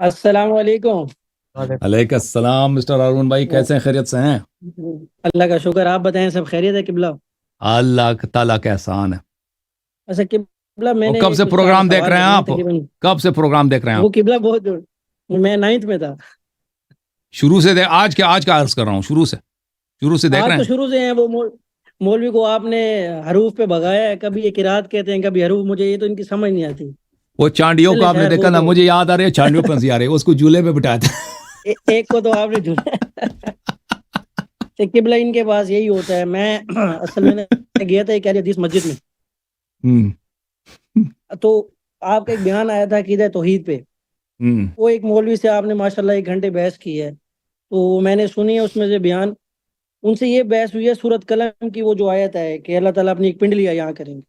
السلام علیکم۔ علیکم السلام مسٹر ارون بھائی، کیسے ہیں؟ خیریت سے ہیں؟ اللہ کا شکر، آپ بتائیں سب خیریت ہے قبلہ؟ اللہ تعالیٰ کا احسان ہے۔ اچھا قبلہ، میں اور نے کب سے کچھ پروگرام دیکھ سوال رہے ہیں کرنے آپ؟ ہیں تقریباً۔ کب سے پروگرام دیکھ رہے ہیں وہ آپ؟ قبلہ بہت میں 9th میں تھا۔ شروع سے آج کا عرض کر رہا ہوں، شروع سے دیکھ آج رہے تو ہیں؟ شروع سے ہیں، وہ مولوی کو آپ نے حروف پہ بھگایا ہے، کبھی یہ قرات کہتے ہیں کبھی حروف، مجھے یہ تو ان کی سمجھ نہیں آتی۔ وہ چانڈیوں کو چلے آپ نے خیر، دیکھا وہ نا، تو مجھے یاد آ رہی ہے چانڈیوں کون سی آ رہی ہے، اس کو جھولے پہ بٹھایا تھا۔ ایک کو تو آپ نے جھولا قبلہ ان کے پاس یہی ہوتا ہے۔ میں اصل میں گیا تھا ایک اہل حدیث مسجد میں، تو آپ کا ایک بیان آیا تھا عقیدہ توحید پہ۔ وہ ایک مولوی سے آپ نے ماشاءاللہ 1 گھنٹے بحث کی ہے، تو میں نے سنی ہے اس میں سے بیان۔ ان سے یہ بحث ہوئی ہے سورۃ قلم کی، وہ جو آیت ہے کہ اللہ تعالیٰ اپنی ایک پنڈلی یہاں کریں گے۔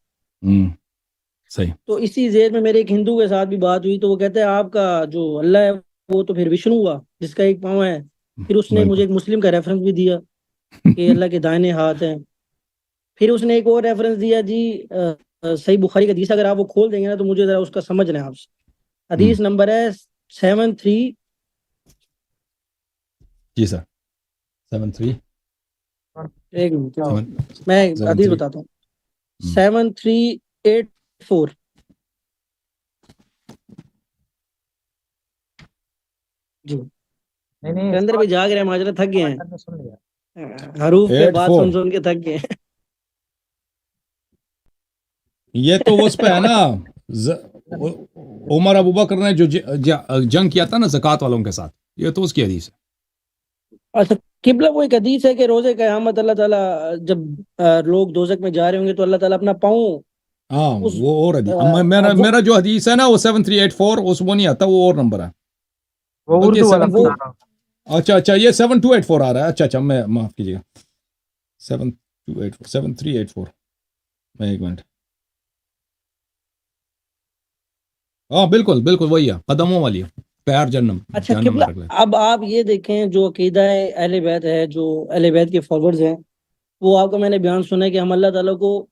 صحیح۔ تو اسی ذیل میں میرے ایک ہندو کے ساتھ بھی بات ہوئی، تو وہ کہتے ہیں آپ کا جو اللہ ہے وہ تو پھر وشنو ہوا جس کا ایک پاؤں ہے۔ پھر اس نے مجھے ایک مسلم کا ریفرنس بھی دیا کہ اللہ کے دائیں ہاتھ ہیں۔ پھر اس نے ایک اور ریفرنس دیا جی صحیح بخاری کا حدیث، اگر آپ وہ کھول دیں گے نا تو مجھے ذرا اس کا سمجھنا ہے آپ سے۔ حدیث نمبر ہے 73، جی سر، 73 ایک منٹ میں حدیث بتاتا ہوں، 7384۔ جی اندر بھی جاگ رہے ہیں، ماجرا تھک گئے ہیں، حروف پہ بات سن کے تھک گئے ہیں۔ یہ تو اس پہ ہے نا، عمر ابو بکر نے جو جنگ کیا تھا نا زکوٰۃ والوں کے ساتھ، یہ تو اس کی حدیث ہے۔ اچھا قبلہ، وہ ایک حدیث ہے کہ روز قیامت اللہ تعالیٰ جب لوگ دوزخ میں جا رہے ہوں گے تو اللہ تعالیٰ اپنا پاؤں، ہاں وہ اور حدیث، میرا جو حدیث ہے نا وہ 7384، اس وہ نہیں آتا، وہ اور نمبر ہے، وہ اردو والا اچھا یہ 7284 آ رہا ہے۔ اچھا میں معاف کیجیے گا، 7384 میں ایک منٹ، ہاں بالکل وہی ہے، قدموں والی ہے، پیر جنم۔ اچھا قبلہ، اب آپ یہ دیکھیں جو عقیدہ اہل بیت ہے، جو اہل بیت کے فالوورز ہیں، وہ آپ کو میں نے بیان سنا ہے کہ ہم اللہ تعالیٰ کو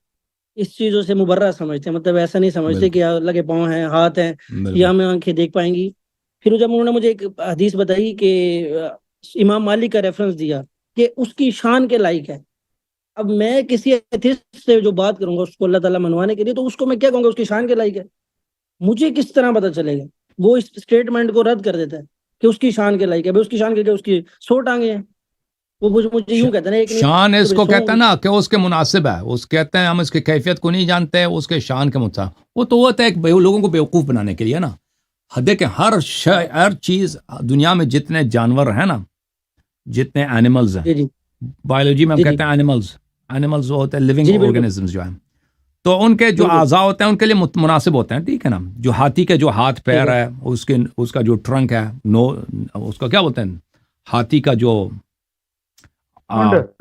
اس چیزوں سے مبرہ سمجھتے ہیں، مطلب ایسا نہیں سمجھتے کہ اللہ کے پاؤں ہیں، ہاتھ ہیں یا ہمیں آنکھیں دیکھ پائیں گی۔ پھر جب انہوں نے مجھے ایک حدیث بتائی کہ امام مالک کا ریفرنس دیا کہ اس کی شان کے لائق ہے۔ اب میں کسی ایتھسٹ سے جو بات کروں گا اس کو اللہ تعالیٰ منوانے کے لیے، تو اس کو میں کیا کہوں گا اس کی شان کے لائق ہے؟ مجھے کس طرح پتہ چلے گا؟ وہ اس اسٹیٹمنٹ کو رد کر دیتا ہے کہ اس کی شان کے لائق ہے۔ اس کی شان کے لائق ہے، اس کی 100 ٹانگیں ہیں۔ وہ مجھے یوں کہتا ہے نا، شان اس کو کہتا ہے نا کہ اس کے مناسب ہے، اس کہتے ہیں ہم اس کی کیفیت کو نہیں جانتے، اس کے شان کے مطابق وہ تو ہوتا ہے لوگوں کو بیوقوف بنانے کے لیے نا۔ دیکھیں ہر چیز دنیا میں، جتنے جانور ہیں نا، جتنے اینیملز ہیں، بایولوجی میں ہم کہتے ہیں اینیملز ہوتے ہیں لیونگ آرگینزمز جو ہیں، تو ان کے جو اعضاء ہوتے ہیں ان کے لیے مناسب ہوتے ہیں، ٹھیک ہے نا۔ جو ہاتھی کے جو ہاتھ پیر ہے، اس کا جو ٹرنک ہے، اس کا کیا بولتے ہیں، ہاتھی کا جو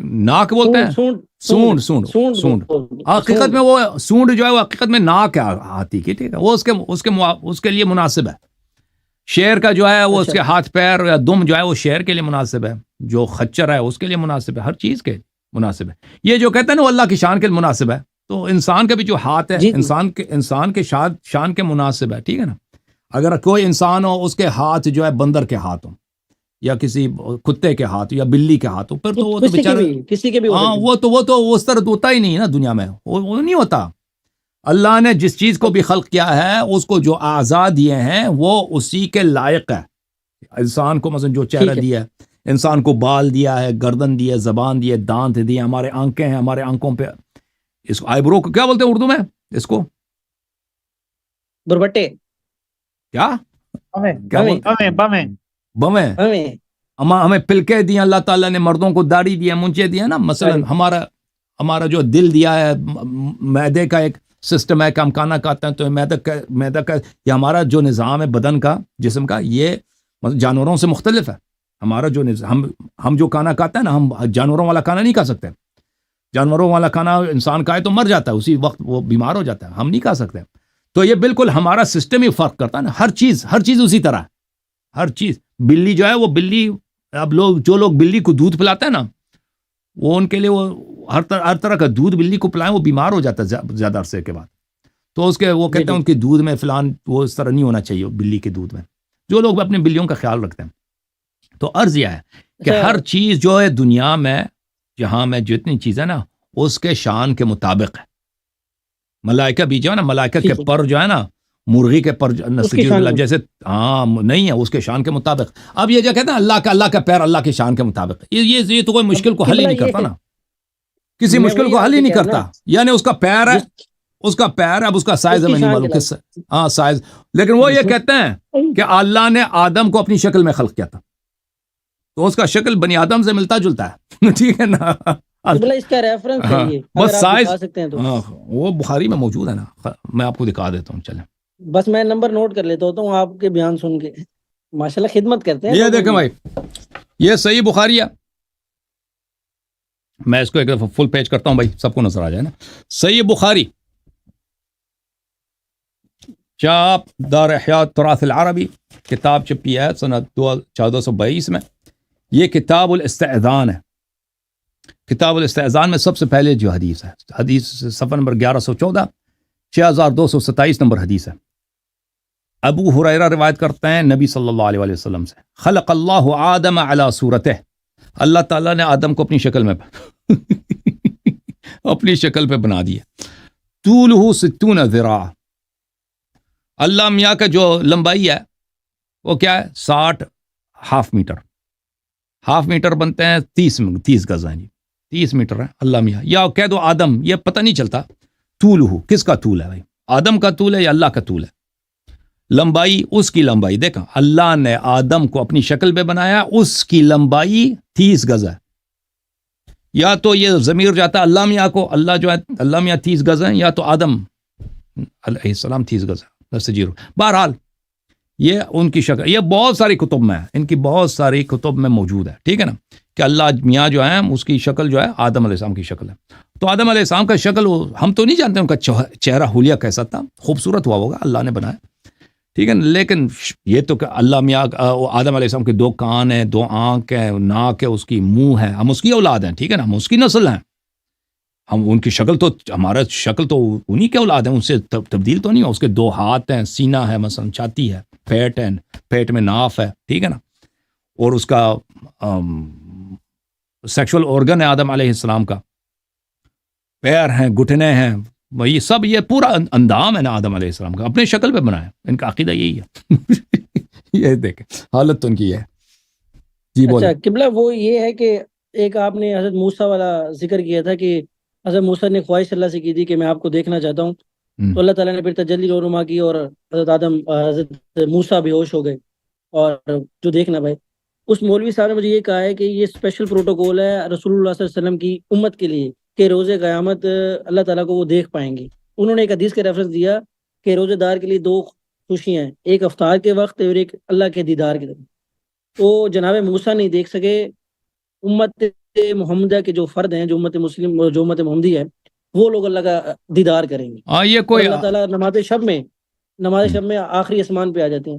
ناک بولتے ہیں، سونڈ، حقیقت میں وہ سونڈ جو ہے وہ حقیقت میں ناک ہے ہاتھی کی، ٹھیک ہے، وہ اس کے لیے مناسب ہے۔ شیر کا جو ہے وہ اس کے ہاتھ پیر یا دم جو ہے وہ شیر کے لیے مناسب ہے، جو خچر ہے اس کے لیے مناسب ہے، ہر چیز کے مناسب ہے۔ یہ جو کہتے ہیں نا وہ اللہ کی شان کے مناسب ہے، تو انسان کا بھی جو ہاتھ ہے انسان کے شان کے مناسب ہے، ٹھیک ہے نا۔ اگر کوئی انسان ہو اس کے ہاتھ جو ہے بندر کے ہاتھ ہو، یا کسی کتے کے ہاتھ یا بلی کے ہاتھ، پھر تو وہ تو بیچارہ کسی کے بھی، ہاں وہ تو اس طرح ہوتا ہی نہیں نا دنیا میں، وہ نہیں ہوتا۔ اللہ نے جس چیز کو بھی خلق کیا ہے، اس کو جو اعضاء دیے ہیں وہ اسی کے لائق ہے۔ انسان کو مثلا جو چہرہ دیا ہے، انسان کو بال دیا ہے، گردن دی ہے، زبان دی ہے، دانت دیے، ہمارے آنکھیں ہیں، ہمارے آنکھوں پہ اس کو آئیبرو کو کیا بولتے ہیں اردو میں، اس کو بربٹے، کیا بمیں، ہمیں پلکیں دی اللہ تعالیٰ نے، مردوں کو داڑھی دی ہے، منچے دی ہے نا۔ مثلا ہمارا جو دل دیا ہے، معدے کا ایک سسٹم ہے کہ ہم کھانا کھاتے ہیں، تو معدہ کا یہ ہمارا جو نظام ہے بدن کا، جسم کا، یہ جانوروں سے مختلف ہے۔ ہمارا جو ہم جو کھانا کھاتے ہیں نا، ہم جانوروں والا کھانا نہیں کھا سکتے۔ جانوروں والا کھانا انسان کھائے تو مر جاتا ہے، اسی وقت وہ بیمار ہو جاتا ہے، ہم نہیں کھا سکتے۔ تو یہ بالکل ہمارا سسٹم ہی فرق کرتا ہے نا، ہر چیز اسی طرح ہے، ہر چیز۔ بلی جو ہے وہ بلی، اب جو لوگ بلی کو دودھ پلاتے ہیں نا، وہ ان کے لیے وہ ہر طرح کا دودھ بلی کو پلائیں، وہ بیمار ہو جاتا ہے زیادہ عرصے کے بعد، تو وہ کہتے ہیں ان کے دودھ میں فلان وہ اس طرح نہیں ہونا چاہیے بلی کے دودھ میں۔ جو لوگ اپنے بلیوں کا خیال رکھتے ہیں. تو عرض یہ ہے کہ اچھا ہر چیز جو ہے دنیا میں جہاں میں جتنی چیزیں نا اس کے شان کے مطابق ہے. ملائکہ بھی جو ہے نا ملائکہ کے ٹھیک ہے پر جو ہے نا مرغی کے پر اس کی شان میں جیسے ہاں نہیں ہے اس کے شان کے مطابق. اب یہ جو کہتے ہیں اللہ کا پیر اللہ کی شان کے مطابق یہ تو کوئی اب مشکل کو حل ہی قبلہ نہیں یہ کرتا ہے نا, کسی میں مشکل وہی کو آپ حل سے ہی نہیں کہہ رہا کرتا. نا یعنی اس کا پیر ہے, جس اس کا پیر ہے, اب اس کا سائز اس کی ہمیں نہیں شان معلوم کے کس لائق ہاں سائز. لیکن وہ یہ جس کہتے ہیں میں کہ اللہ نے آدم کو اپنی شکل میں خلق کیا تھا, تو اس کا شکل بنی آدم سے ملتا جلتا ہے. ٹھیک ہے نا. قبلہ اس کا ریفرنس ہے ہاں یہ, بس اگر آپ سائز, دکھا سکتے ہیں تو ہاں وہ بخاری میں موجود ہے نا, میں آپ کو دکھا دیتا ہوں. چلیں بس میں نمبر نوٹ کر لیتا ہوتا ہوں آپ کے بیان سن کے. ماشاءاللہ خدمت کرتے ہیں یہ لوگوں دیکھیں کی. بھائی, یہ صحیح بخاری ہے. میں اس کو ایک دفعہ فل پیج کرتا ہوں بھائی, سب کو نظر آ جائے نا. صحیح بخاری چاپ دار احیاء تراث العربی, کتاب چھپی ہے سنت 1422 میں. یہ کتاب الاستئذان ہے. کتاب الاستئذان میں سب سے پہلے جو حدیث ہے, حدیث صفحہ نمبر 1114, 6227 نمبر حدیث ہے. ابو ہریرہ روایت کرتے ہیں نبی صلی اللہ علیہ وسلم سے, خلق اللہ آدم علی صورتہ, اللہ تعالیٰ نے آدم کو اپنی شکل میں اپنی شکل پہ بنا دیا. طولہ 60 ذراع, اللہ میاں کا جو لمبائی ہے وہ کیا ہے 60 ہاف میٹر. ہاف میٹر بنتے ہیں 30 گز ہیں جی, 30 میٹر ہے اللہ میاں. یا کہہ دو آدم, یہ پتہ نہیں چلتا طولہ کس کا طول ہے بھائی, آدم کا طول ہے یا اللہ کا طول ہے. لمبائی, اس کی لمبائی دیکھا, اللہ نے آدم کو اپنی شکل پہ بنایا, اس کی لمبائی 30 گز ہے. یا تو یہ ضمیر جاتا اللہ میاں کو, اللہ جو ہے اللہ میاں 30 گز ہیں, یا تو آدم علیہ السلام 30 گز ہے. بہرحال یہ ان کی شکل, یہ بہت ساری کتب میں ہے, ان کی بہت ساری کتب میں موجود ہے. ٹھیک ہے نا, کہ اللہ میاں جو ہے اس کی شکل جو ہے آدم علیہ السلام کی شکل ہے. تو آدم علیہ السلام کا شکل ہم تو نہیں جانتے ان کا چہرہ حلیہ کیسا تھا, خوبصورت ہوا ہوگا, اللہ نے بنایا. ٹھیک ہے نا, لیکن یہ تو کہ اللہ میاں آدم علیہ السلام کے 2 کان ہیں, 2 آنکھ ہیں, ناک ہے, اس کی منہ ہے, ہم اس کی اولاد ہیں. ٹھیک ہے نا, ہم اس کی نسل ہیں, ہم ان کی شکل تو ہمارا شکل تو انہی کے اولاد ہیں, ان سے تبدیل تو نہیں ہے. اس کے 2 ہاتھ ہیں, سینہ ہے, مثلا چھاتی ہے, پیٹ ہے, پیٹ میں ناف ہے. ٹھیک ہے نا, اور اس کا سیکشول آرگن ہے آدم علیہ السلام کا, پیر ہیں, گھٹنے ہیں, وہی سب, یہ پورا اندام ہے نا آدم علیہ السلام کا, اپنے شکل پہ بنایا. ان کا عقیدہ یہی ہے. یہ دیکھیں حالت تو ان کی ہے. جی بولے. اچھا قبلہ وہ یہ ہے کہ ایک آپ نے حضرت موسیٰ والا ذکر کیا تھا کہ حضرت موسیٰ نے خواہش اللہ سے کی تھی کہ میں آپ کو دیکھنا چاہتا ہوں, تو اللہ تعالیٰ نے پھر تجلی رونما کی اور حضرت موسیٰ بے ہوش ہو گئے. اور جو دیکھنا بھائی, اس مولوی صاحب نے مجھے یہ کہا ہے کہ یہ اسپیشل پروٹوکول ہے رسول اللہ صلی اللہ علیہ وسلم کی امت کے لیے کہ روز قیامت اللہ تعالیٰ کو وہ دیکھ پائیں گے. انہوں نے ایک حدیث کے ریفرنس دیا کہ روزے دار کے لیے 2 خوشیاں ہیں, ایک افطار کے وقت اور ایک اللہ کے دیدار کے وقت. تو جناب موسیٰ نہیں دیکھ سکے, امت محمدہ کے جو فرد ہیں, جو امت مسلم, جو امت محمدی ہے, وہ لوگ اللہ کا دیدار کریں گے. ہاں یہ اور کوئی اللہ تعالیٰ نماز شب میں آخری آسمان پہ آ جاتے ہیں.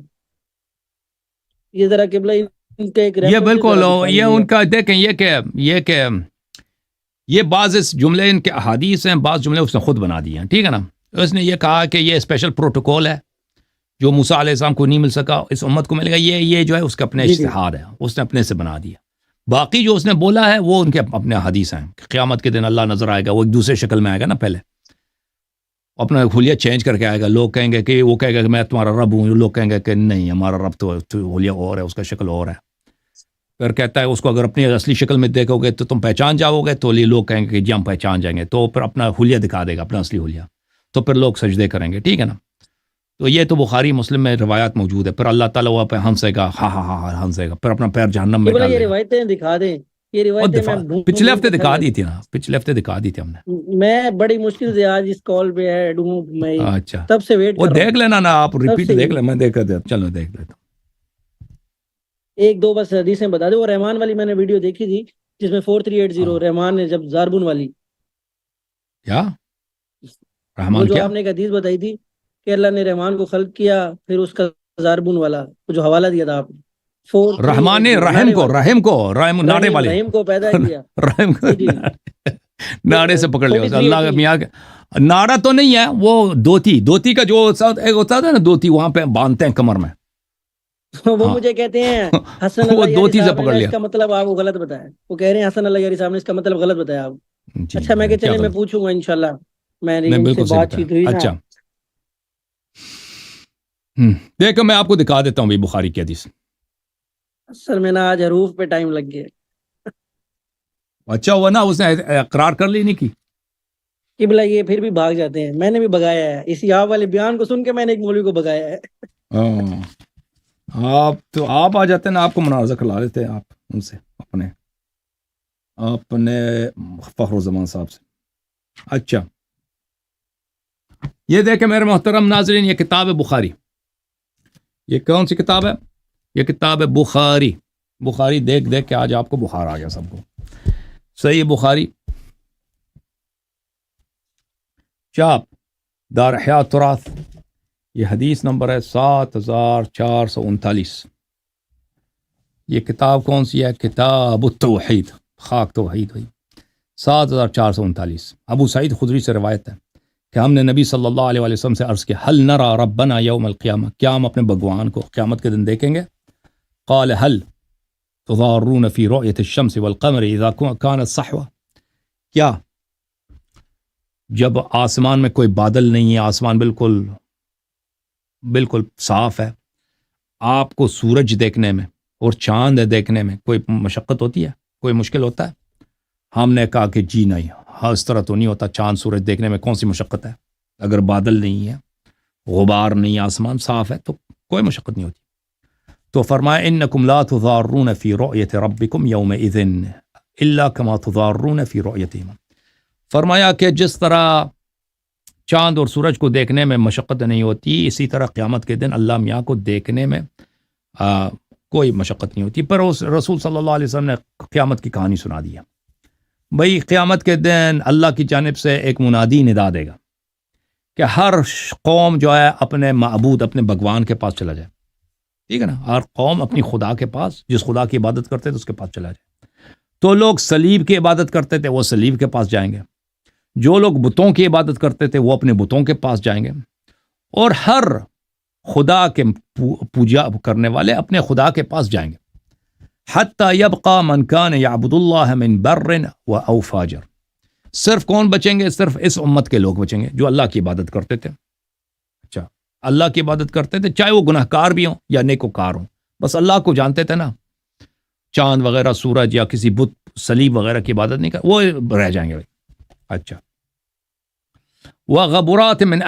یہ ذرا قبلہ ان کا ایک یہ ریفرنس بالکل ذرا دکھا یہ دیجیے ان آپ. کا دیکھیں, یہ بعض اس جملے ان کے احادیث ہیں, بعض جملے اس نے خود بنا دیے ہیں. ٹھیک ہے نا, اس نے یہ کہا کہ یہ اسپیشل پروٹوکول ہے جو موسیٰ علیہ السلام کو نہیں مل سکا, اس امت کو ملے گا. یہ جو ہے اس کا اپنے جی اشتہار ہے, اس نے اپنے سے بنا دیا. باقی جو اس نے بولا ہے وہ ان کے اپنے حدیث ہیں. قیامت کے دن اللہ نظر آئے گا, وہ ایک دوسرے شکل میں آئے گا نا, پہلے اپنا حلیہ چینج کر کے آئے گا. لوگ کہیں گے کہ وہ کہے گا کہ میں تمہارا رب ہوں, لوگ کہیں گے کہ نہیں ہمارا رب تو حلیہ اور ہے, اس کا شکل اور ہے. پھر کہتا ہے اس کو اگر اپنی اصلی شکل میں دیکھو گے تو تم پہچان جاؤ گے, تو لوگ کہیں گے کہ جی ہم پہچان جائیں گے, تو پھر اپنا حلیہ دکھا دے گا, اپنا اصلی حلیہ, تو پھر لوگ سجدے کریں گے. ٹھیک ہے نا, تو یہ تو بخاری مسلم میں روایات موجود ہے. پھر اللہ تعالیٰ وہاں پہ ہنسے گا, ہاں ہاں ہاں ہنسے گا, پھر اپنا پیر جہنم میں قبلہ ڈال یہ دے گا. روایتیں دکھا دیں, یہ اور روایتیں میں ڈھونڈ پچھلے ڈھونڈ ہفتے کے دکھا تھک دی تھی نا, پچھلے ہفتے دکھا دی تھی ہم نے. میں بڑی مشکل سے آج اس کال پہ ایڈ ہوں, میں اچھا تب سے ویٹ وہ کر رہا ہوں. دیکھ لینا نا آپ, تب ریپیٹ سے دیکھ لیں, میں دیکھ کر چلو دیکھ لیتا ہوں. 1-2 بس حدیثیں بتا دو. اور رحمان والی میں نے ویڈیو دیکھی تھی جس میں 4380 رحمان نے جب زاربن والی, کیا وہ رحمان جو کیا آپ نے ایک حدیث بتائی تھی کہ اللہ نے رحمان کو خلق کیا, پھر اس کا زاربن والا جو حوالہ دیا تھا آپ نے, رحمان نے 4380 رحم ناڑے والے رحیم کو پیدا کیا. رحم کو جی ناڑے سے پکڑ لیا, اللہ کا 4380 میاں ناڑا تو نہیں ہے, وہ دوتی کا جو ایک ہوتا تھا نا دوتی, وہاں پہ باندھتے ہیں کمر میں, وہ ہاں مجھے کہتے ہیں حسن وہ اللہ دو یاری چیزیں صاحب نے پکڑ نا لیا. اس کا مطلب آپ کو غلط بتایا. وہ کہہ رہے ہیں حسن اللہ یاری صاحب نے اس کا مطلب غلط بتایا آپ. جی اچھا میں کہ کیا چلے میں غلط؟ پوچھوں گا انشاءاللہ. میری نہیں ان سے بالکل صحیح بات بتایا. چیت ہوئی نا. اچھا دیکھو میں آپ کو دکھا دیتا ہوں بھائی بخاری کی حدیث. اصل میں نا آج حروف پہ ٹائم لگ گیا. اچھا ہوا نا اس نے اقرار کر لی نہیں کی. قبلہ یہ پھر بھی بھاگ جاتے ہیں. میں نے بھی بگایا ہے اسی آپ والے بیان کو سن کے. میں نے ایک مولوی کو بگایا ہے. ہاں آپ آ جاتے ہیں نا, آپ کو مناظر کرلا لیتے ہیں آپ ان سے اپنے فخر الزمان صاحب سے. اچھا یہ دیکھیں میرے محترم ناظرین, یہ کتاب ہے بخاری. یہ کون سی کتاب ہے؟ یہ کتاب ہے بخاری. بخاری دیکھ دیکھ کے آج آپ کو بخار آ گیا سب کو. صحیح بخاری چاپ دار حیات تراث. یہ حدیث نمبر ہے 7439. یہ کتاب کون سی ہے؟ کتاب التوحید. خاک توحید ہوئی 7439. ابو سعید خدری سے روایت ہے کہ ہم نے نبی صلی اللہ علیہ وسلم سے عرض کیا حل نرا ربنا یوم القیامہ, کیا ہم اپنے بھگوان کو قیامت کے دن دیکھیں گے؟ قال هل تضارون فی رؤیت الشمس والقمر اذا كانت صحوا, کیا جب آسمان میں کوئی بادل نہیں ہے, آسمان بالکل صاف ہے, آپ کو سورج دیکھنے میں اور چاند دیکھنے میں کوئی مشقت ہوتی ہے, کوئی مشکل ہوتا ہے؟ ہم نے کہا کہ جی نہیں, ہاں اس طرح تو نہیں ہوتا. چاند سورج دیکھنے میں کون سی مشقت ہے؟ اگر بادل نہیں ہے, غبار نہیں, آسمان صاف ہے تو کوئی مشقت نہیں ہوتی. تو فرمایا انکم لا تضارون فی رؤیت ربکم یومئذ الا کما تضارون فی رؤیتہما. فرمایا کہ جس طرح چاند اور سورج کو دیکھنے میں مشقت نہیں ہوتی, اسی طرح قیامت کے دن اللہ میاں کو دیکھنے میں کوئی مشقت نہیں ہوتی. پر رسول صلی اللہ علیہ وسلم نے قیامت کی کہانی سنا دی ہے. بھئی قیامت کے دن اللہ کی جانب سے ایک منادی ندا دے گا کہ ہر قوم جو ہے اپنے معبود, اپنے بھگوان کے پاس چلا جائے. ٹھیک ہے نا, ہر قوم اپنی خدا کے پاس, جس خدا کی عبادت کرتے تھے اس کے پاس چلا جائے. تو لوگ صلیب کی عبادت کرتے تھے, وہ صلیب کے پاس جائیں گے. جو لوگ بتوں کی عبادت کرتے تھے وہ اپنے بتوں کے پاس جائیں گے. اور ہر خدا کے پوجا کرنے والے اپنے خدا کے پاس جائیں گے. حتی یبقى من کان یعبد اللہ من بر و او فاجر. صرف کون بچیں گے؟ صرف اس امت کے لوگ بچیں گے جو اللہ کی عبادت کرتے تھے. اچھا اللہ کی عبادت کرتے تھے, چاہے وہ گناہ کار بھی ہوں یا نیکوکار ہوں, بس اللہ کو جانتے تھے نا. چاند وغیرہ, سورج یا کسی بت, صلیب وغیرہ کی عبادت نہیں کر, وہ رہ جائیں گے بھائی. اچھا وغبرات من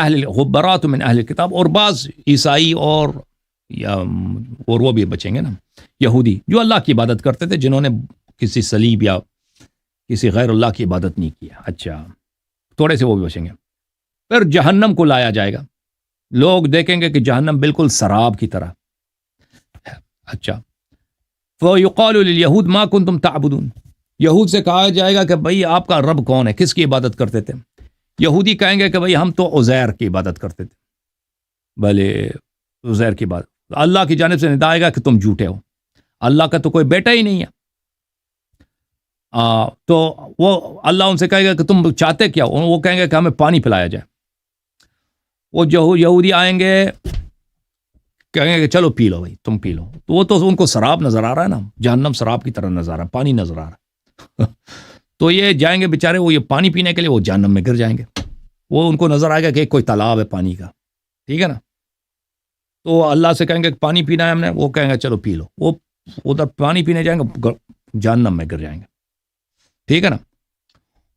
اہل کتاب, اور بعض عیسائی اور وہ بھی بچیں گے نا, یہودی جو اللہ کی عبادت کرتے تھے, جنہوں نے کسی صلیب یا کسی غیر اللہ کی عبادت نہیں کی. اچھا تھوڑے سے وہ بھی بچیں گے. پھر جہنم کو لایا جائے گا. لوگ دیکھیں گے کہ جہنم بالکل سراب کی طرح ہے. اچھا فَيُقَالُ لِلْيَهُودِ مَا كُنْتُمْ تَعْبُدُونَ. یہود سے کہا جائے گا کہ بھئی آپ کا رب کون ہے, کس کی عبادت کرتے تھے؟ یہودی کہیں گے کہ بھئی ہم تو عزیر کی عبادت کرتے تھے. بھلے عزیر کی عبادت, اللہ کی جانب سے ندا آئے گا کہ تم جھوٹے ہو, اللہ کا تو کوئی بیٹا ہی نہیں ہے. تو وہ اللہ ان سے کہے گا کہ تم چاہتے کیا ہو؟ وہ کہیں گے کہ ہمیں پانی پلایا جائے. وہ جو یہودی آئیں گے کہیں گے کہ چلو پی لو بھائی, تم پی لو. تو وہ تو ان کو سراب نظر آ رہا ہے نا, جہنم سراب کی طرح نظر آ رہا ہے, پانی نظر آ رہا ہے. تو یہ جائیں گے بیچارے, وہ یہ پانی پینے کے لیے وہ جہنم میں گر جائیں گے. وہ ان کو نظر آئے گا کہ کوئی تالاب ہے پانی کا, ٹھیک ہے نا. تو اللہ سے کہیں گے کہ پانی پینا ہے ہم نے, وہ کہیں گے چلو پی لو. وہ ادھر پانی پینے جائیں گے, جہنم میں گر جائیں گے, ٹھیک ہے نا.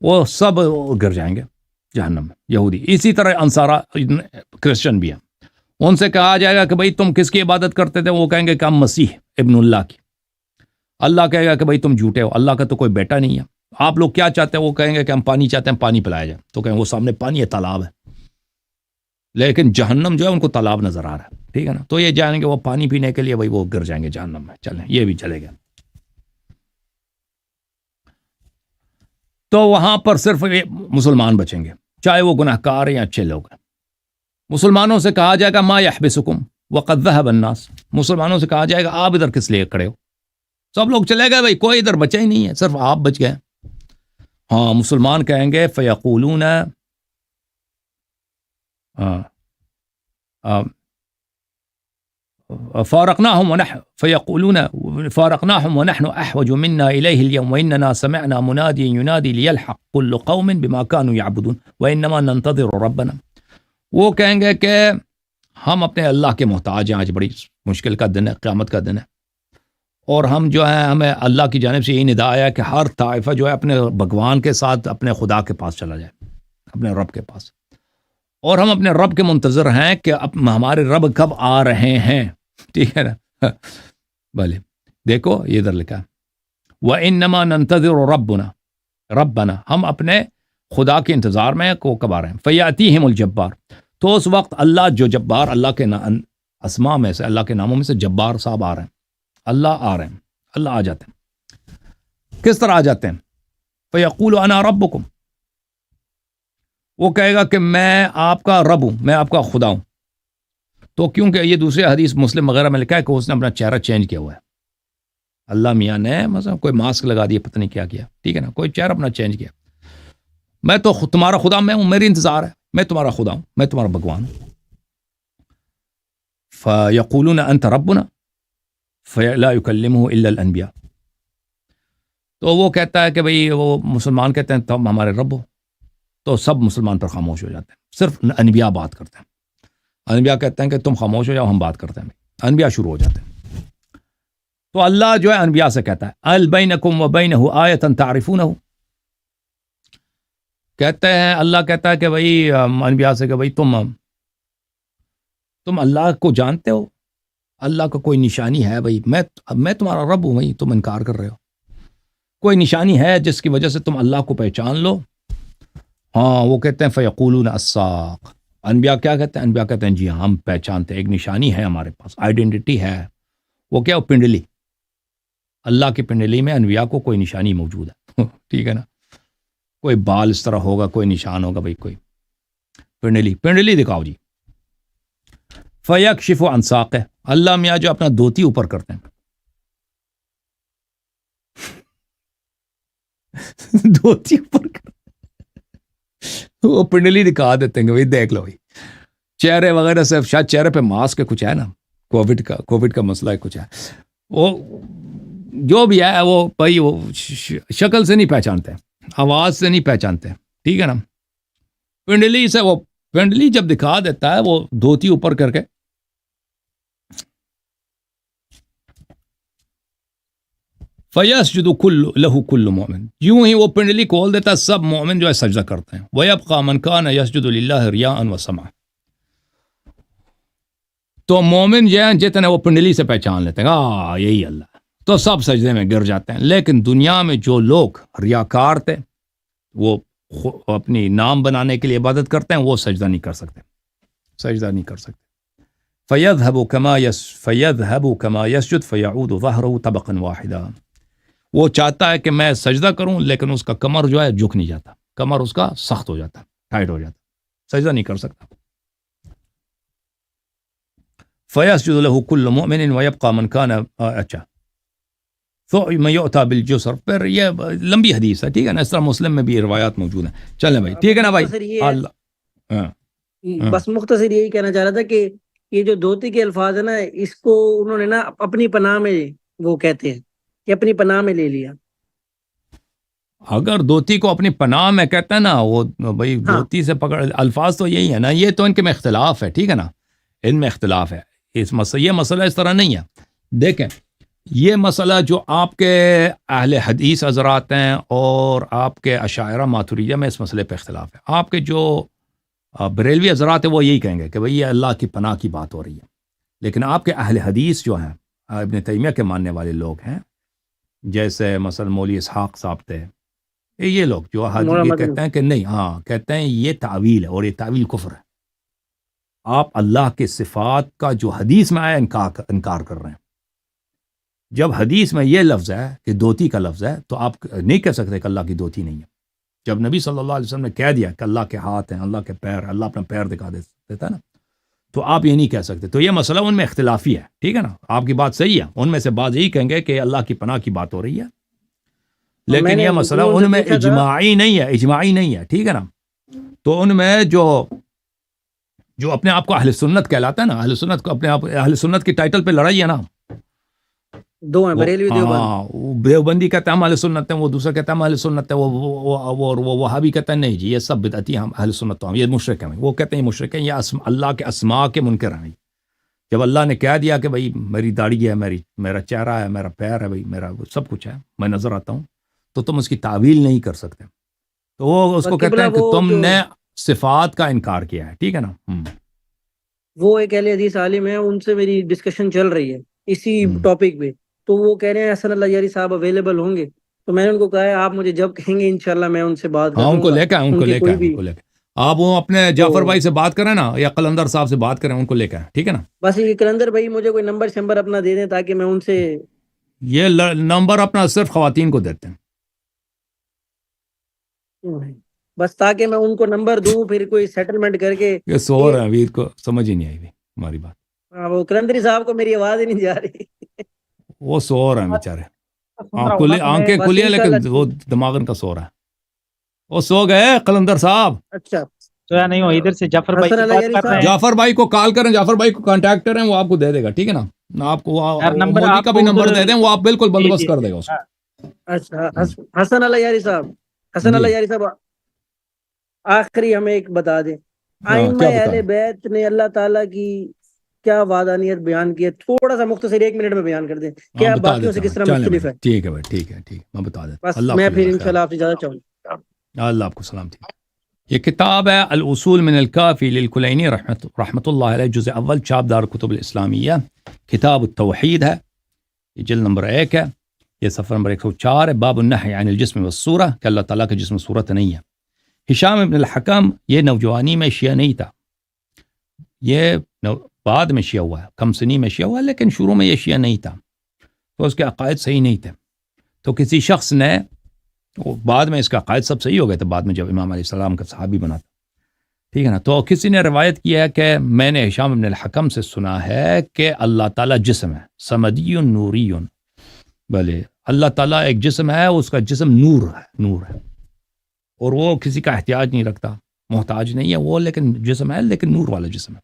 وہ سب گر جائیں گے جہنم میں, یہودی. اسی طرح انصارہ کرسچن بھی ہیں, ان سے کہا جائے گا کہ بھئی تم کس کی عبادت کرتے تھے؟ وہ کہیں گے کہ ہم مسیح ابن اللہ کی. اللہ کہے گا کہ بھئی تم جھوٹے ہو, اللہ کا تو کوئی بیٹا نہیں ہے. آپ لوگ کیا چاہتے ہیں؟ وہ کہیں گے کہ ہم پانی چاہتے ہیں, پانی پلایا جائے. تو کہیں وہ سامنے پانی ہے, تالاب ہے, لیکن جہنم جو ہے ان کو تالاب نظر آ رہا ہے, ٹھیک ہے نا. تو یہ جائیں گے وہ پانی پینے کے لیے, بھئی وہ گر جائیں گے جہنم میں. چلیں یہ بھی چلے گا. تو وہاں پر صرف مسلمان بچیں گے, چاہے وہ گناہ کار یا اچھے لوگ ہیں. مسلمانوں سے کہا جائے گا ما یحبسکم وقد ذهب الناس. مسلمانوں سے کہا جائے گا آپ ادھر کس لیے کھڑے ہو؟ سب لوگ چلے گئے بھائی, کوئی ادھر بچا ہی نہیں ہے, صرف آپ بچ گئے. ہاں مسلمان کہیں گے فیقولون فارقناهم ونحن احوج منا اليه اليوم واننا سمعنا مناديا ينادي ليلحق كل قوم بما كانوا يعبدون وانما ننتظر ربنا. وہ کہیں گے کہ ہم اپنے اللہ کے محتاج ہیں، آج بڑی مشکل کا دن ہے، قیامت کا دن ہے، اور ہم جو ہیں ہمیں اللہ کی جانب سے یہ ندا آیا کہ ہر طائفہ جو ہے اپنے بھگوان کے ساتھ اپنے خدا کے پاس چلا جائے، اپنے رب کے پاس، اور ہم اپنے رب کے منتظر ہیں کہ اب ہمارے رب کب آ رہے ہیں. ٹھیک ہے نا؟ بھلے دیکھو یہ ادھر لکھا ہے وَإِنَّمَا نَنْتَظِرُ رَبَّنَا، ہم اپنے خدا کے انتظار میں کو کب آ رہے ہیں. فَيَأْتِيهِمُ الْجَبَّارُ، تو اس وقت اللہ جو جبار، اللہ کے اسماء میں سے، اللہ کے ناموں میں سے جبار صاحب آ رہے ہیں، اللہ آ رہے ہیں، اللہ آ جاتے ہیں. کس طرح آ جاتے ہیں؟ فَيَقُولُ أَنَا رَبُّكُمْ، وہ کہے گا کہ میں آپ کا رب ہوں، میں آپ کا خدا ہوں. تو کیونکہ یہ دوسرے حدیث مسلم وغیرہ میں لکھا ہے کہ اس نے اپنا چہرہ چینج کیا ہوا ہے، اللہ میاں نے مثلا کوئی ماسک لگا دیا، پتہ نہیں کیا کیا، ٹھیک ہے نا، کوئی چہرہ اپنا چینج کیا. میں تو تمہارا خدا میں ہوں، میری انتظار ہے، میں تمہارا خدا ہوں، میں تمہارا بھگوان ہوں. فَيَقُولُونَ أَنْتَ رَبُّنَا فَلَا يُكَلِّمُهُ إِلَّا الْأَنْبِيَاءُ، تو وہ کہتا ہے کہ بھئی وہ مسلمان کہتے ہیں تم ہمارے رب ہو، تو سب مسلمان پر خاموش ہو جاتے ہیں، صرف انبیاء بات کرتے ہیں. انبیاء کہتے ہیں کہ تم خاموش ہو جاؤ، ہم بات کرتے ہیں. انبیاء شروع ہو جاتے ہیں. تو اللہ جو ہے انبیاء سے کہتا ہے هل بینکم وبینہ آیۃ تعرفونہ، کہتے ہیں، اللہ کہتا ہے کہ بھئی انبیاء سے کہ بھئی تم اللہ کو جانتے ہو، اللہ کا کوئی نشانی ہے؟ بھئی میں تمہارا رب ہوں، بھئی تم انکار کر رہے ہو، کوئی نشانی ہے جس کی وجہ سے تم اللہ کو پہچان لو؟ ہاں، وہ کہتے ہیں فیقولون الساق. انبیاء کیا کہتے ہیں؟ انبیاء کہتے ہیں جی ہاں ہم پہچانتے ہیں، ایک نشانی ہے ہمارے پاس، آئیڈینٹی ہے. وہ کیا؟ وہ پنڈلی، اللہ کی پنڈلی میں انبیاء کو کوئی نشانی موجود ہے. ٹھیک ہے نا، کوئی بال اس طرح ہوگا، کوئی نشان ہوگا، بھئی کوئی پنڈلی دکھاؤ جی. فیکشف عن ساقہ، اللہ میاں جو اپنا دھوتی اوپر کرتے ہیں، دھوتی اوپر کرتے ہیں، وہ پنڈلی دکھا دیتے ہیں کہ بھئی دیکھ لو بھئی. چہرے وغیرہ سے شاید چہرے پہ ماسک کچھ ہے نا، کووڈ کا مسئلہ ہے کچھ ہے، وہ جو بھی ہے وہ بھائی وہ شکل سے نہیں پہچانتے، آواز سے نہیں پہچانتے. ٹھیک ہے نا، پنڈلی سے، وہ پنڈلی جب دکھا دیتا ہے وہ دھوتی اوپر کر کے، فَيَسْجُدُ لَهُ كُلُّ مُؤْمِنٍ، یوں ہی وہ پنڈلی کھول دیتا ہے، سب مومن جو ہے سجدہ کرتے ہیں. وَيَبْقَى مَنْ كَانَ يَسْجُدُ لِلَّهِ رِيَاءً وَسَمْعًا، تو مومن جو ہیں جتنے وہ پنڈلی سے پہچان لیتے ہیں یہی اللہ، تو سب سجدے میں گر جاتے ہیں. لیکن دنیا میں جو لوگ ریاکار تھے، وہ اپنی نام بنانے کے لیے عبادت کرتے ہیں، وہ سجدہ نہیں کر سکتے، سجدہ نہیں کر سکتے. فَيَذْهَبُ كَمَا يَسْجُدُ فَيَعُودُ ظَهْرَهُ طَبَقًا وَاحِدًا، وہ چاہتا ہے کہ میں سجدہ کروں، لیکن اس کا کمر جو ہے جھک نہیں جاتا، کمر اس کا سخت ہو جاتا، ٹائٹ ہو جاتا، سجدہ نہیں کر سکتا. فَيَسْجُدُ لَهُ كُلُّ مُؤْمِنٍ وَيَبْقَى مَنْ كَانَ اچھا ثُمَّ يُؤْتَى بِالْجُسْرِ، پھر یہ لمبی حدیث ہے، ٹھیک ہے نا، اس طرح مسلم میں بھی روایات موجود ہیں. چلیں بھائی، ٹھیک ہے نا بھائی. اللہ بس مختصر یہی کہنا چاہ رہا تھا کہ یہ جو دھوتی کے الفاظ ہیں نا، اس کو انہوں نے نا اپنی پناہ میں وہ کہتے ہیں کہ اپنی پناہ میں لے لیا. اگر دھوتی کو اپنی پناہ میں کہتا ہے نا، وہ بھائی دھوتی سے پکڑ، الفاظ تو یہی ہے نا، یہ تو ان کے میں اختلاف ہے، ٹھیک ہے نا، ان میں اختلاف ہے. یہ مسئلہ اس طرح نہیں ہے. دیکھیں، یہ مسئلہ جو آپ کے اہل حدیث حضرات ہیں اور آپ کے اشاعرہ ماتریدیہ میں اس مسئلے پہ اختلاف ہے. آپ کے جو بریلوی حضرات ہیں وہ یہی کہیں گے کہ بھئی یہ اللہ کی پناہ کی بات ہو رہی ہے. لیکن آپ کے اہل حدیث جو ہیں، ابن تیمیہ کے ماننے والے لوگ ہیں، جیسے مثلا مولوی اسحاق صاحب تھے، یہ لوگ جو یہ کہتے ہیں کہ نہیں، کہتے ہیں یہ تعویل ہے اور یہ تعویل کفر ہے. آپ اللہ کے صفات کا جو حدیث میں آیا انکار کر رہے ہیں. جب حدیث میں یہ لفظ ہے کہ دھوتی کا لفظ ہے، تو آپ نہیں کہہ سکتے کہ اللہ کی دھوتی نہیں ہے. جب نبی صلی اللہ علیہ وسلم نے کہہ دیا کہ اللہ کے ہاتھ ہیں، اللہ کے پیر، اللہ اپنا پیر دکھا دیتا ہے نا، تو آپ یہ نہیں کہہ سکتے. تو یہ مسئلہ ان میں اختلافی ہے، ٹھیک ہے نا، آپ کی بات صحیح ہے. ان میں سے بعض یہی کہیں گے کہ اللہ کی پناہ کی بات ہو رہی ہے، لیکن یہ مسئلہ ان میں اجماعی نہیں ہے، ٹھیک ہے نا. تو ان میں جو جو اپنے آپ کو اہل سنت کہلاتا ہے نا، اہل سنت کو اپنے آپ اہل سنت کی ٹائٹل پہ لڑائی ہے نا، دو ہیں، بریلوی دیوبند. ہاں وہ دیوبندی کہتا ہے ہم اہل سنت ہیں، وہ دوسرا کہتا ہے ہم اہل سنت ہیں، وہ وہابی کہتا ہے نہیں جی یہ سب بدعتی ہیں، ہم اہل سنت تو ہم یہ مشرک ہیں، وہ کہتے ہیں یہ مشرک ہیں، یہ اللہ کے اسماء کے منکر ہیں. جب اللہ نے کہہ دیا کہ بھائی میری داڑھی ہے، میرا چہرہ ہے، میرا پیر ہے، بھائی میرا سب کچھ ہے، میں نظر آتا ہوں، تو تم اس کی تعویل نہیں کر سکتے. تو وہ اس کو کہتے ہیں کہ تم نے صفات کا انکار کیا ہے. ٹھیک ہے نا. وہ ایک اہل حدیث عالم ہے، ان سے میری ڈسکشن چل رہی ہے اسی ٹاپک پہ، تو وہ کہہ رہے ہیں حسن اللہ یاری صاحب اویلیبل ہوں گے، تو میں نے ان کو کہا ہے آپ مجھے جب کہیں گے انشاءاللہ میں ان سے بات ہاں کروں ان کو گا. لے کے ان کو لے کے آپ وہ اپنے جعفر بھائی سے بات کریں نا، یا قلندر صاحب سے بات کریں، ان کو لے کے. ٹھیک ہے نا. بس یہ قلندر بھائی مجھے کوئی نمبر شمبر اپنا دے دیں تاکہ میں ان سے، یہ نمبر اپنا صرف خواتین کو دیتے ہیں، بس تاکہ میں ان کو نمبر دوں، پھر کوئی سیٹلمنٹ کر کے. یہ سور ہے ویر کو سمجھ ہی نہیں آئی ہماری بات. وہ قلندری صاحب کو میری آواز ہی نہیں جا رہی. وہ سور ہیں بیچارے، سن رہا ہوں نا تو آنکھیں بس کھلی ہیں لیکن انشاءاللہ. وہ دماغ ان کا سو رہا ہے. وہ سو گئے قلندر صاحب. اچھا تو یا نہیں ہو ادھر سے جعفر بھائی حسن سے اللہ بات یاری کر رہے صاحب، ہیں. جعفر بھائی کو کال کریں، جعفر بھائی کو کانٹیکٹ کریں، وہ آپ کو دے دے گا. ٹھیک ہے نا. آپ کو یار نمبر مولوی آپ کا کو بھی نمبر ادھر، دے دیں، وہ آپ بالکل جی بندوبست جی کر دے گا اس کو. اچھا حسن اللہ یاری صاحب، حسن اللہ جی یاری صاحب آخری ہمیں ایک بتا دیں، ہاں ائمہ کیا اہل بتائیں. بیت نے اللہ تعالیٰ کی کیا وعدانیت بیان کی ہے، تھوڑا سا مختصر 1 منٹ میں بیان کر دیں، ہاں کیا بتا باقیوں سے دیتا ہوں، کس طرح چلیں مختلف بھائی ہے. ٹھیک ہے بھائی، ٹھیک ہے میں بتا دیتا ہوں. بس اللہ میں آپ کو پھر جزاک انشاءاللہ آپ سے زیادہ چاہوں گا. خیر. اللہ آپ کو سلامتی. یہ کتاب ہے الاصول من الکافی للکلینی رحمۃ اللہ علیہ، جزء اول، چاپ دار کتب الاسلامیہ، کتاب التوحید ہے، یہ جلد نمبر 1 ہے، یہ صفحہ نمبر 104 ہے. باب النہی عن الجسم والصورہ، کہ اللہ تعالیٰ کا جسم صورت نہیں ہے. ہشام ابن الحکم یہ نوجوانی میں شیعہ نہیں تھا، یہ بعد میں شیعہ ہوا ہے، کم سنی میں شیعہ ہوا ہے، لیکن شروع میں یہ شیعہ نہیں تھا، تو اس کے عقائد صحیح نہیں تھے. تو کسی شخص نے، بعد میں اس کا عقائد سب صحیح ہو گئے تھے بعد میں جب امام علیہ السلام کا صحابی بنا تھا. ٹھیک ہے نا. تو کسی نے روایت کیا ہے کہ میں نے ہشام ابن الحکم سے سنا ہے کہ اللہ تعالیٰ جسم ہے، سمدی نوری، بھلے اللہ تعالیٰ ایک جسم ہے، اس کا جسم نور ہے، اور وہ کسی کا احتیاج نہیں رکھتا، محتاج نہیں ہے وہ، لیکن جسم ہے، لیکن نور والا جسم ہے.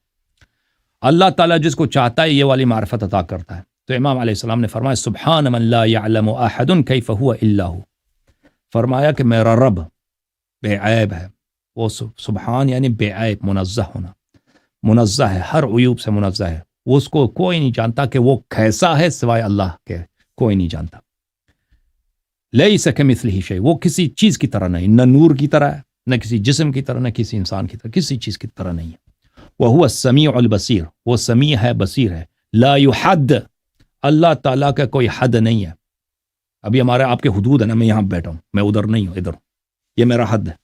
اللہ تعالیٰ جس کو چاہتا ہے یہ والی معرفت عطا کرتا ہے. تو امام علیہ السلام نے فرمایا سبحان من لا يعلم احد کیف هو الا هو، فرمایا کہ میرا رب بے عیب ہے. وہ سبحان یعنی بے عیب، منزہ ہونا، منزہ ہے، ہر عیوب سے منزہ ہے. اس کو کوئی نہیں جانتا کہ وہ کیسا ہے سوائے اللہ کے، کوئی نہیں جانتا. لیس کمثلہ شیء، وہ کسی چیز کی طرح نہیں، نہ نور کی طرح ہے، نہ کسی جسم کی طرح، نہ کسی انسان کی طرح، کسی چیز کی طرح نہیں ہے. وہو السمیع البصیر، وہ سمیع ہے، بصیر ہے. لا یحد، اللہ تعالیٰ کا کوئی حد نہیں ہے. ابھی ہمارے آپ کے حدود ہے نا، میں یہاں بیٹھا ہوں، میں ادھر نہیں ہوں، ادھر ہوں، یہ میرا حد ہے،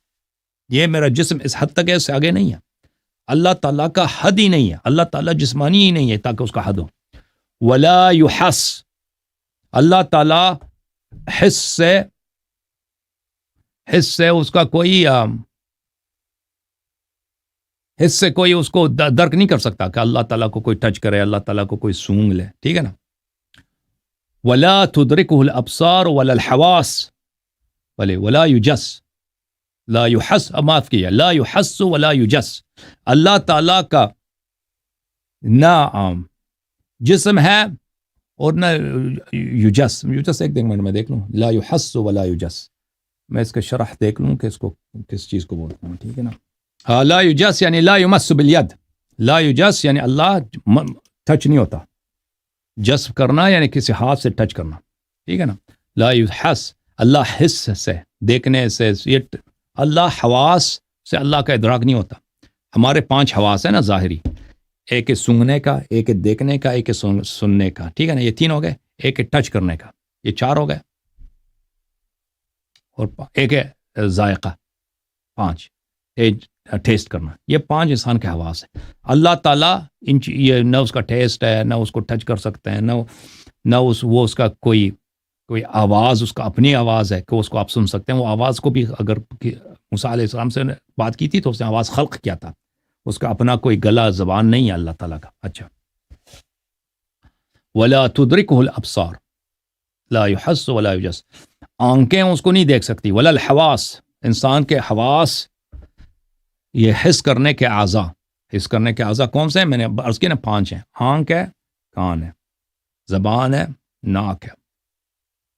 یہ میرا جسم اس حد تک ہے، اس سے آگے نہیں ہے. اللہ تعالیٰ کا حد ہی نہیں ہے، اللہ تعالیٰ جسمانی ہی نہیں ہے تاکہ اس کا حد ہو. ولا یحس، اللہ تعالیٰ حس سے اس کا کوئی حس سے کوئی اس کو درک نہیں کر سکتا کہ اللہ تعالیٰ کو کوئی ٹچ کرے، اللہ تعالیٰ کو کوئی سونگ لے. ٹھیک ہے نا. ولا تدرکہ الابصار ولا الحواس، بلے ولا یجس، لا یحس، معاف کیا، لا یحس ولا یجس، اللہ تعالیٰ کا نہ جسم ہے اور نہ یجس. ایک منٹ میں دیکھ لوں، لا یحس ولا یجس، میں اس کا شرح دیکھ لوں کہ اس کو کس چیز کو بولتا ہوں. ٹھیک ہے نا. لا یجس یعنی لا یمس بالید، لا یجس یعنی اللہ ٹچ نہیں ہوتا، جسم کرنا یعنی کسی ہاتھ سے ٹچ کرنا. ٹھیک ہے نا. لا یحس، اللہ حس سے، دیکھنے سے، یہ اللہ حواس سے اللہ کا ادراک نہیں ہوتا. ہمارے 5 حواس ہیں نا ظاہری، ایک ہے سونگنے کا، ایک ہے دیکھنے کا، ایک ہے سننے کا. ٹھیک ہے نا. یہ 3 ہو گئے. ایک ہے ٹچ کرنے کا، یہ 4 ہو گئے، اور ایک ہے ذائقہ، 5 ٹیسٹ کرنا. یہ 5 انسان کے حواس ہیں. اللہ تعالیٰ یہ نہ اس کا ٹیسٹ ہے، نہ اس کو ٹچ کر سکتے ہیں، نہ وہ اس کا کوئی آواز، اس کا اپنی آواز ہے کہ اس کو آپ سن سکتے ہیں. وہ آواز کو بھی اگر موسیٰ علیہ السلام سے بات کی تھی تو اس نے آواز خلق کیا تھا، اس کا اپنا کوئی گلا زبان نہیں ہے اللہ تعالیٰ کا. اچھا. ولا تدرکہ الابصار لا یحس ولا یجس، آنکھیں اس کو نہیں دیکھ سکتی. ولا الحواس، انسان کے حواس، یہ حس کرنے کے اعضاء، حس کرنے کے اعضاء کون سے ہیں؟ میں نے عرض کیا نا 5 ہیں. آنکھ ہے، کان ہے، زبان ہے، ناک ہے،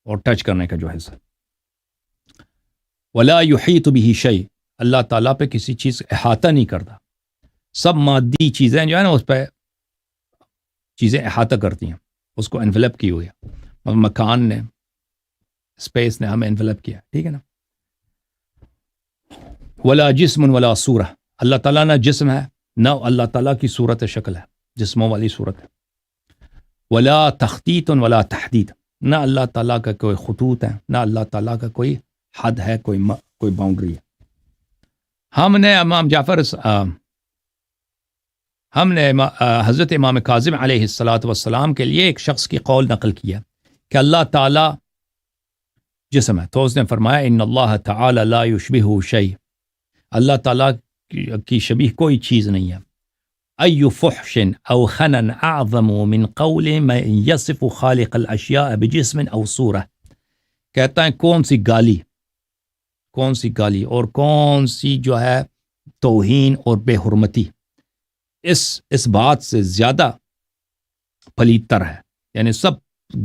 اور ٹچ کرنے کا جو حصہ. ولا یحیط بہ شیء، اللہ تعالیٰ پہ کسی چیز احاطہ نہیں کرتا. سب مادی چیزیں جو ہے نا اس پہ چیزیں احاطہ کرتی ہیں، اس کو انویلپ کی ہوئی ہے. مکان نے، اسپیس نے ہمیں انویلپ کیا، ٹھیک ہے نا. ولا جسم ولا صورہ، اللہ تعالیٰ نہ جسم ہے نہ اللہ تعالیٰ کی صورت شکل ہے، جسموں والی صورت ہے. ولا تخطیط ولا تحدید، نہ اللہ تعالیٰ کا کوئی خطوط ہے، نہ اللہ تعالیٰ کا کوئی حد ہے، کوئی باؤنڈری ہے. ہم نے امام جعفر حضرت امام کاظم علیہ السلام کے لیے ایک شخص کی قول نقل کیا کہ اللہ تعالیٰ جسم ہے، تو اس نے فرمایا ان اللہ تعالی لا یشبہ شیء، اللہ تعالیٰ کی شبیہ کوئی چیز نہیں ہے. ای فحش او خنن اعظم من قول من یصف خالق الاشیاء بجسم او صورہ، کہتا ہے کون سی گالی اور کون سی جو ہے توہین اور بے حرمتی اس بات سے زیادہ پلید تر ہے. یعنی سب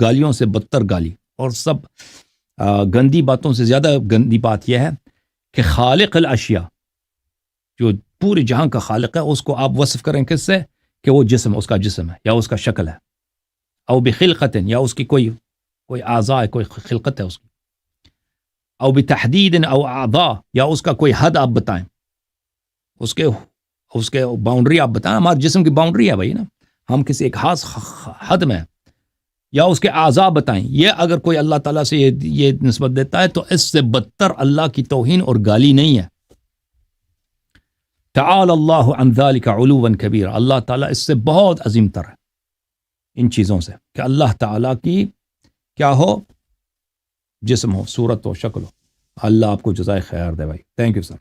گالیوں سے بدتر گالی اور سب گندی باتوں سے زیادہ گندی بات یہ ہے کہ خالق الاشیاء، جو پورے جہاں کا خالق ہے، اس کو آپ وصف کریں کس سے کہ وہ جسم، اس کا جسم ہے یا اس کا شکل ہے. او بخلقت، یا اس کی کوئی اعضاء ہے، کوئی خلقت ہے اس کی. او بتحدید او اعضاء، یا اس کا کوئی حد آپ بتائیں، اس کے باؤنڈری آپ بتائیں. ہمارے جسم کی باؤنڈری ہے بھائی نا، ہم کسی ایک خاص حد میں ہیں. یا اس کے اعضاء بتائیں. یہ اگر کوئی اللہ تعالیٰ سے یہ نسبت دیتا ہے تو اس سے بدتر اللہ کی توہین اور گالی نہیں ہے. تعالی اللہ عن ذلک علوا کبیرا، اللہ تعالیٰ اس سے بہت عظیم تر ہے ان چیزوں سے، کہ اللہ تعالیٰ کی کیا ہو، جسم ہو، صورت ہو، شکل ہو. اللہ آپ کو جزائے خیر دے بھائی. Thank you sir.